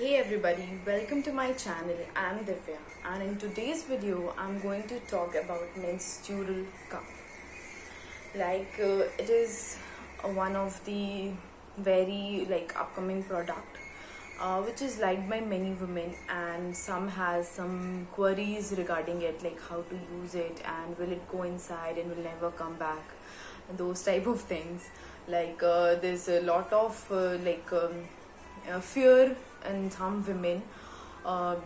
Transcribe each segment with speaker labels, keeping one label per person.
Speaker 1: Hey everybody, welcome to my channel. I'm Divya, and in today's video I'm going to talk about menstrual cup. It is one of the very upcoming product which is liked by many women, and some has some queries regarding it, like how to use it and will it go inside and will never come back, and those type of things. There's a lot of fear in some women.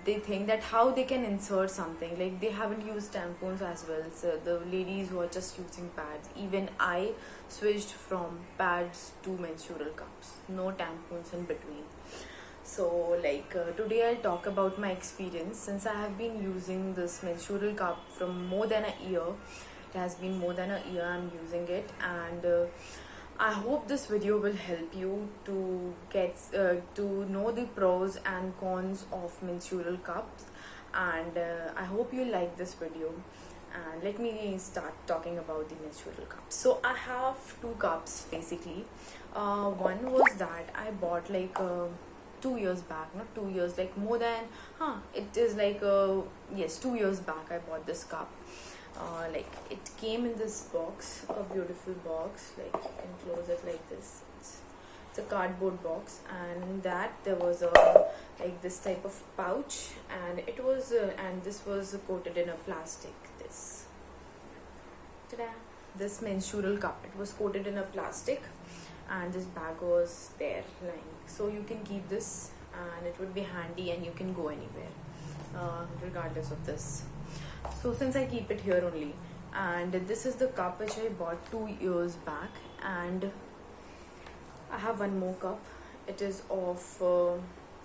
Speaker 1: They think that how they can insert something, like they haven't used tampons as well, so the ladies who are just using pads. Even I switched from pads to menstrual cups, no tampons in between. Today I'll talk about my experience, since I have been using this menstrual cup from more than a year. It has been more than a year I'm using it, and I hope this video will help you to get to know the pros and cons of menstrual cups, and I hope you like this video. And let me start talking about the menstrual cups. So I have two cups basically. One was that I bought 2 years back, not 2 years, like more than, it is yes, 2 years back I bought this cup. It came in this box, a beautiful box, like you can close it like this. It's a cardboard box, and in that there was a this type of pouch, and it was and this was coated in a plastic. This menstrual cup, it was coated in a plastic, and this bag was there lying, so you can keep this and it would be handy and you can go anywhere regardless of this. So since I keep it here only, and this is the cup which I bought 2 years back, and I have one more cup. It is of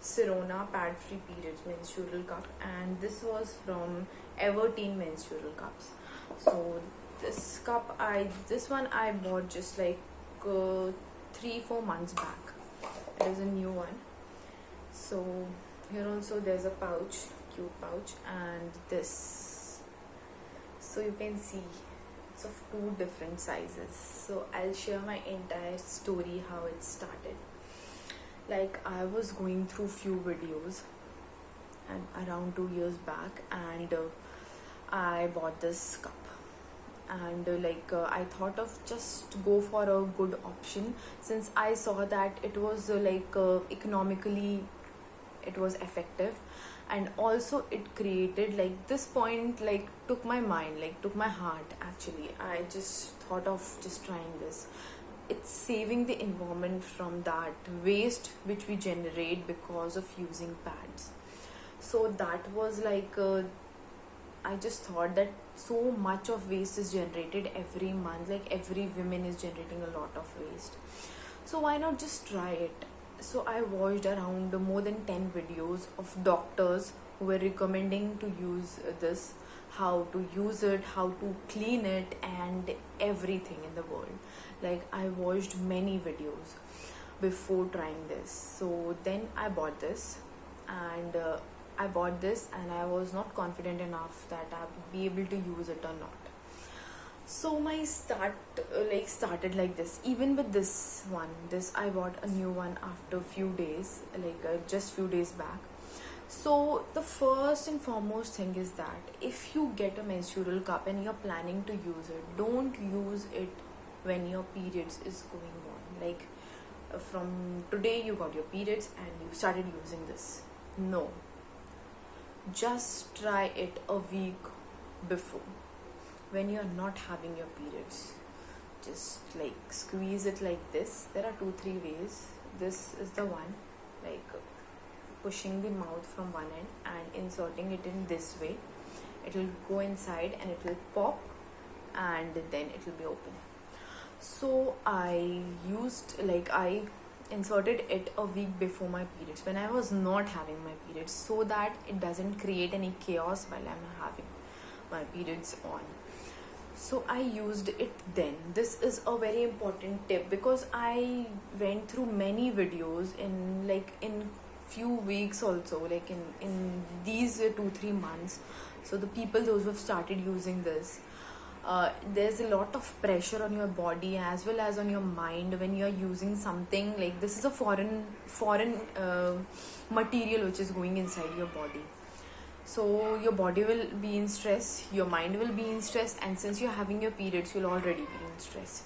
Speaker 1: Sirona Pad Free Periods menstrual cup, and this was from Everteen menstrual cups. So this cup, this one I bought just 3-4 months back. It is a new one. So here also there's a pouch, cute pouch, and this. So you can see it's of two different sizes. So I'll share my entire story, how it started. I was going through few videos and around 2 years back, and I bought this cup, and I thought of just go for a good option, since I saw that it was economically it was effective, and also it created this point took my mind, took my heart. Actually, I just thought of just trying this. It's saving the environment from that waste which we generate because of using pads. So that was I just thought that so much of waste is generated every month, every woman is generating a lot of waste, so why not just try it. So I watched around more than 10 videos of doctors who were recommending to use this, how to use it, how to clean it, and everything in the world. I watched many videos before trying this. So then I bought this, and I was not confident enough that I would be able to use it or not. So my started like this. Even with this one, I bought a new one after few days, just few days back. So the first and foremost thing is that if you get a menstrual cup and you're planning to use it, don't use it when your periods is going on. From today you got your periods and you started using this. No. Just try it a week before, when you're not having your periods. Just squeeze it like this. There are 2-3 ways. This is the one, pushing the mouth from one end and inserting it in this way. It will go inside and it will pop, and then it will be open. So I inserted it a week before my periods, when I was not having my periods, so that it doesn't create any chaos while I'm having my periods on. So I used it then. This is a very important tip, because I went through many videos in few weeks also, in these 2-3 months. So the people, those who have started using this, there's a lot of pressure on your body as well as on your mind when you're using something like this is a foreign material which is going inside your body. So your body will be in stress, your mind will be in stress, and since you're having your periods, you'll already be in stress.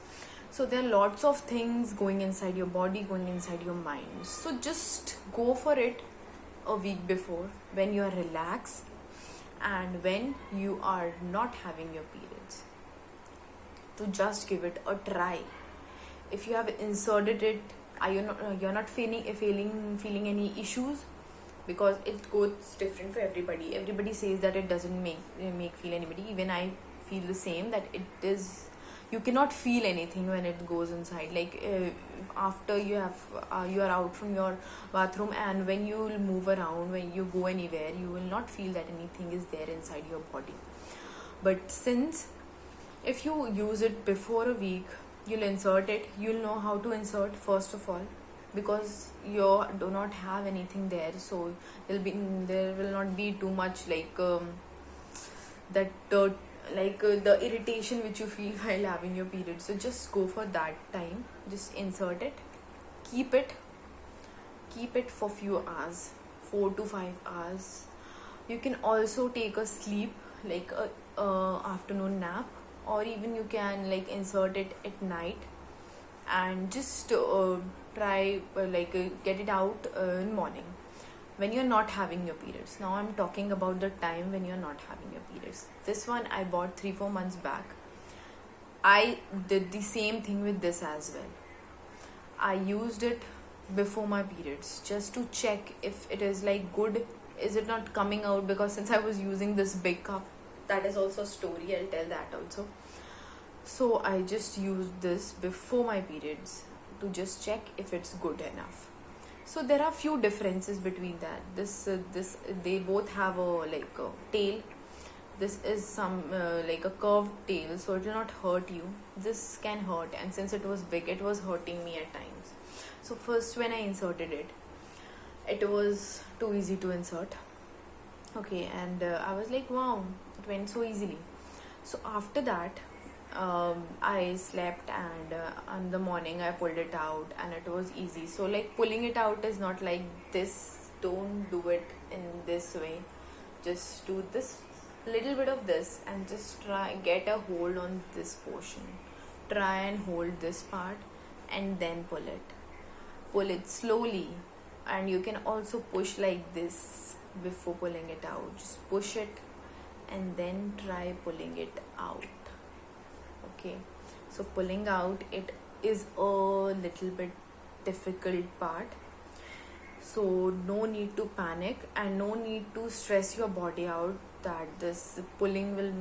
Speaker 1: So there are lots of things going inside your body, going inside your mind. So just go for it a week before when you are relaxed and when you are not having your periods, to just give it a try. If you have inserted it, you're not feeling any issues, because it goes different for everybody. Everybody says that it doesn't make feel anybody. Even I feel the same, that it is, you cannot feel anything when it goes inside. Like after you are out from your bathroom, and when you will move around, when you go anywhere, you will not feel that anything is there inside your body. But since if you use it before a week, you'll insert it, you'll know how to insert first of all, because you do not have anything there, so there will not be too much like that dirt, like the irritation which you feel while having your period. So just go for that time, just insert it, keep it for few hours, 4 to 5 hours. You can also take a sleep, like a afternoon nap, or even you can like insert it at night and just try get it out in morning when you're not having your periods. Now I'm talking about the time when you're not having your periods. This one I bought 3-4 months back. I did the same thing with this as well. I used it before my periods just to check if it is like good, is it not coming out, because since I was using this big cup, that is also a story, I'll tell that also. So I just used this before my periods to just check if it's good enough. So there are few differences between that. This they both have a tail. This is some like a curved tail, so it will not hurt you. This can hurt, and since it was big, it was hurting me at times. So first when I inserted it, it was too easy to insert. Okay, and I was like, wow, it went so easily. So after that, I slept, and in the morning I pulled it out, and it was easy. So like pulling it out is not like this. Don't do it in this way. Just do this little bit of this and just try get a hold on this portion. Try and hold this part and then pull it. Pull it slowly, and you can also push like this before pulling it out. Just push it and then try pulling it out. Okay, so pulling out, it is a little bit difficult part, so no need to panic and no need to stress your body out that this pulling will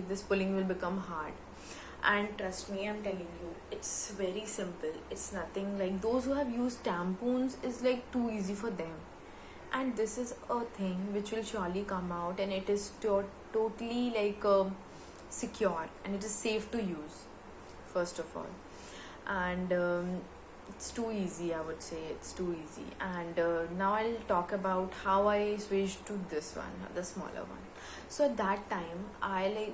Speaker 1: this pulling will become hard. And trust me, I'm telling you, it's very simple. It's nothing like those who have used tampons is like too easy for them, and this is a thing which will surely come out, and it is totally secure, and it is safe to use first of all. And it's too easy, I would say. It's too easy. And now I'll talk about how I switched to this one, the smaller one. So at that time I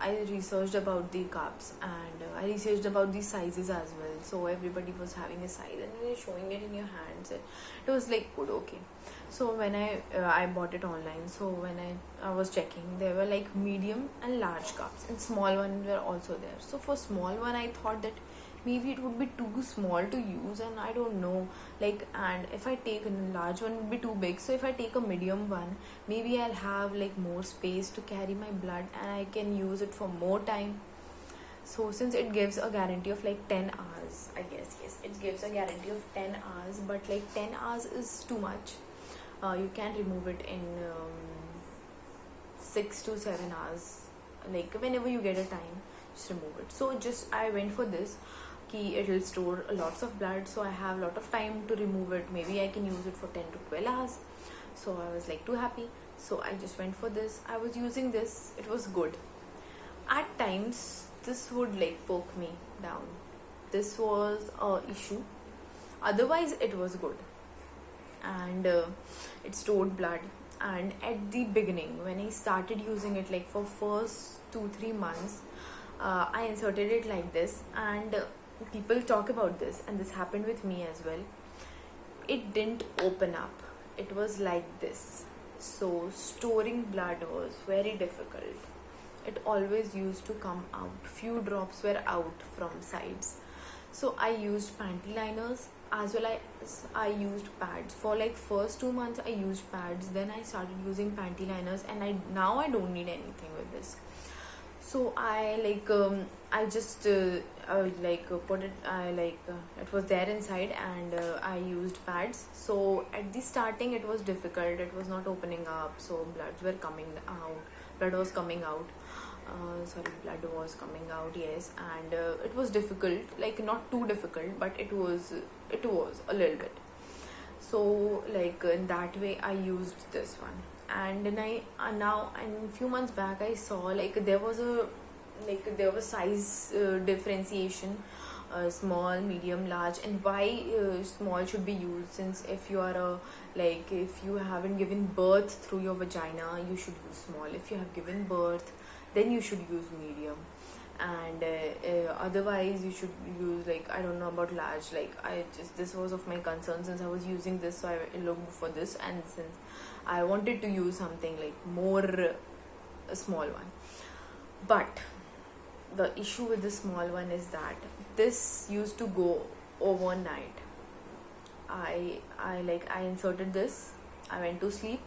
Speaker 1: I researched about the cups, and I researched about the sizes as well. So everybody was having a size, and they were showing it in your hands. It was like good. Okay, so when I bought it online, so when I was checking, there were like medium and large cups, and small ones were also there. So for small one, I thought that maybe it would be too small to use, and I don't know, and if I take a large one, it would be too big. So if I take a medium one, maybe I'll have like more space to carry my blood, and I can use it for more time. So since it gives a guarantee of like 10 hours, I guess, yes, it gives a guarantee of 10 hours, but like 10 hours is too much. You can remove it in 6 to 7 hours, like whenever you get a time, just remove it. So just I went for this, it will store lots of blood, so I have a lot of time to remove it. Maybe I can use it for 10 to 12 hours. So I was like too happy, so I just went for this. I was using this, it was good. At times this would like poke me down. This was a issue, otherwise it was good, and it stored blood. And at the beginning, when I started using it, like for first 2-3 months, I inserted it like this, and people talk about this, and this happened with me as well. It didn't open up, it was like this. So storing blood was very difficult. It always used to come out, few drops were out from sides. So I used panty liners as well as I used pads. For like first 2 months I used pads, then I started using panty liners, and now I don't need anything with this. So I just put it, it was there inside, and I used pads. So at the starting it was difficult, it was not opening up, so blood was coming out, yes. And it was difficult, like not too difficult, but it was a little bit. So in that way I used this one. And then now, and few months back I saw there was size differentiation, small, medium, large. And why small should be used? Since if you are if you haven't given birth through your vagina, you should use small. If you have given birth, then you should use medium. And otherwise you should use, I don't know about large. This was of my concern, since I was using this, so I looked for this, and since I wanted to use something more a small one. But the issue with the small one is that this used to go overnight. I inserted this, I went to sleep,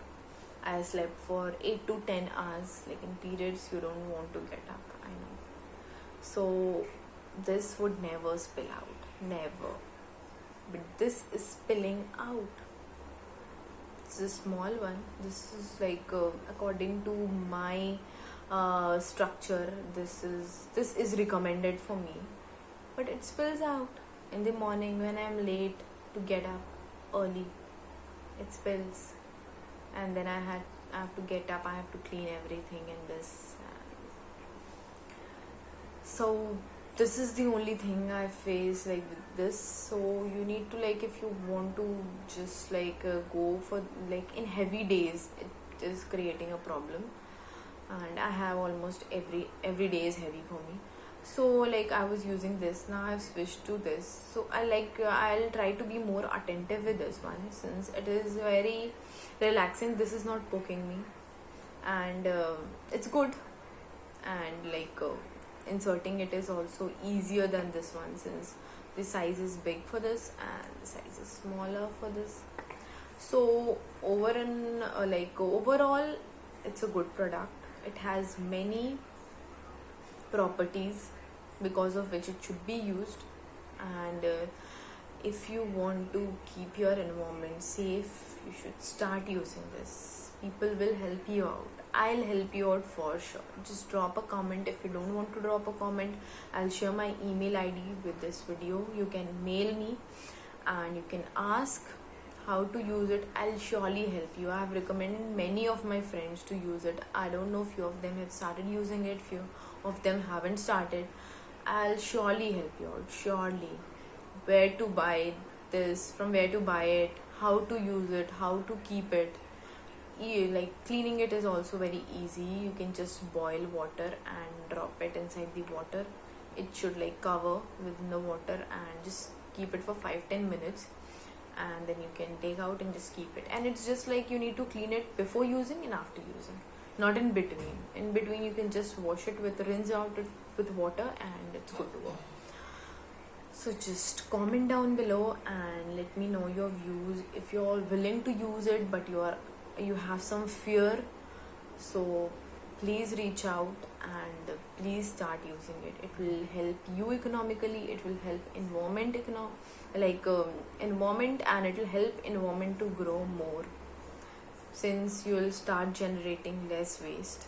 Speaker 1: I slept for 8 to 10 hours. In periods you don't want to get up, I know. So this would never spill out, never. But this is spilling out. It's a small one. This is according to my structure, this is recommended for me, but it spills out in the morning when I'm late to get up early. It spills, and then I have to get up, I have to clean everything in this. So this is the only thing I face with this. So you need to if you want to just go for in heavy days, it is creating a problem. And I have almost every day is heavy for me. So I was using this, now I've switched to this. So I'll try to be more attentive with this one, since it is very relaxing. This is not poking me, and it's good. And inserting it is also easier than this one, since the size is big for this and the size is smaller for this. So overall it's a good product. It has many properties because of which it should be used. And if you want to keep your environment safe, you should start using this. People will help you out. I'll help you out for sure. Just drop a comment. If you don't want to drop a comment, I'll share my email ID with this video. You can mail me and you can ask how to use it. I'll surely help you. I have recommended many of my friends to use it. I don't know, few of them have started using it, few of them haven't started. I'll surely help you out, surely. Where to buy this, from where to buy it, how to use it, how to keep it. Cleaning it is also very easy. You can just boil water and drop it inside the water. It should cover within the water, and just keep it for 5-10 minutes, and then you can take out and just keep it. And it's just you need to clean it before using and after using, not in between. In between you can just wash it rinse out it with water, and it's good to go. So just comment down below and let me know your views. If you're willing to use it but you have some fear, so please reach out and please start using it. It will help you economically, it will help environment environment, and it will help environment to grow more, since you will start generating less waste.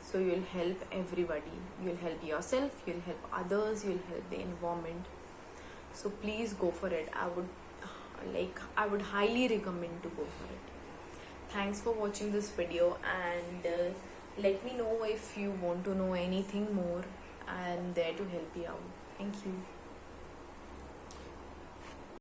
Speaker 1: So you will help everybody. You'll help yourself, you'll help others, you'll help the environment. So please go for it. I would highly recommend to go for it. Thanks for watching this video, and let me know if you want to know anything more. I am there to help you out. Thank you.